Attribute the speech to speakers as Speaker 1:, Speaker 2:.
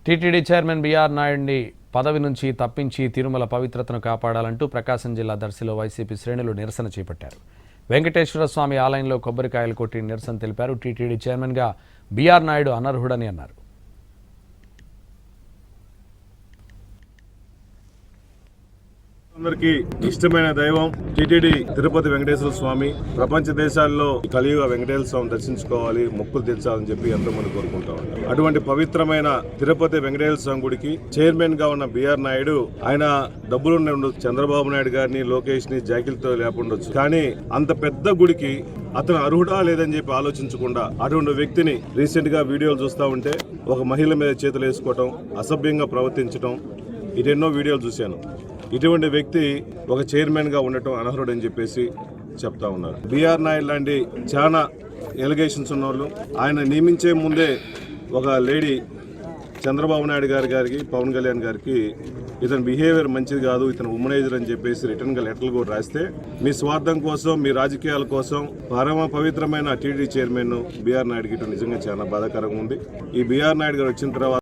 Speaker 1: TTD chairman BR నాయుడిని పదవి నుంచి తప్పించి తిరుమల పవిత్రతను కాపాడాలంటూ ప్రకాశం జిల్లా దర్శిలో వైసీపీ శ్రేణులు నిరసన చేపట్టారు. వెంకటేశ్వర స్వామి ఆలయంలో కొబ్బరికాయలు కొట్టి నిరసన తెలిపారు. టీటీడీ చైర్మన్గా బీఆర్ నాయుడు అనర్హుడని అన్నారు.
Speaker 2: అందరికీ ఇష్టమైన దైవం టీటీడీ తిరుపతి వెంకటేశ్వర స్వామి. ప్రపంచ దేశాల్లో కలియుగ వెంకటేశ్వర స్వామి దర్శించుకోవాలి, మొక్కులు తెచ్చాలని చెప్పి ఎంతో మంది కోరుకుంటా ఉంటారు. అటువంటి పవిత్రమైన తిరుపతి వెంకటేశ్వర స్వామి గుడికి చైర్మన్ గా ఉన్న బీఆర్ నాయుడు ఆయన డబ్బులున్న చంద్రబాబు నాయుడు గారిని, లోకేష్ ని జాకిలతో లేకుండొచ్చు, కానీ అంత పెద్ద గుడికి అతను అర్హుడా లేదని చెప్పి ఆలోచించకుండా అటువంటి వ్యక్తిని రీసెంట్ గా వీడియోలు చూస్తా ఉంటే ఒక మహిళ మీద చేతులు వేసుకోవటం, అసభ్యంగా ప్రవర్తించడం, ఇటెన్నో వీడియోలు చూశాను. ఇటువంటి వ్యక్తి ఒక చైర్మన్ గా ఉండటం అనర్హుడని చెప్పేసి చెప్తా ఉన్నారు. బీఆర్ నాయుడు లాంటి చాలా ఎలిగేషన్స్ ఉన్న వాళ్ళు, ఆయన నియమించే ముందే ఒక లేడీ చంద్రబాబు నాయుడు గారికి, పవన్ కళ్యాణ్ గారికి ఇతని బిహేవియర్ మంచిది కాదు, ఇతను ఉమనైజర్ అని చెప్పేసి రిటర్న్ గా లెటర్లు కూడా రాస్తే మీ స్వార్థం కోసం, మీ రాజకీయాల కోసం పరమ పవిత్రమైన టీటీడీ చైర్మన్ బీఆర్ నాయుడుకి ఇటు నిజంగా చాలా బాధాకరంగా ఉంది. ఈ బీఆర్ నాయుడు గారు వచ్చిన తర్వాత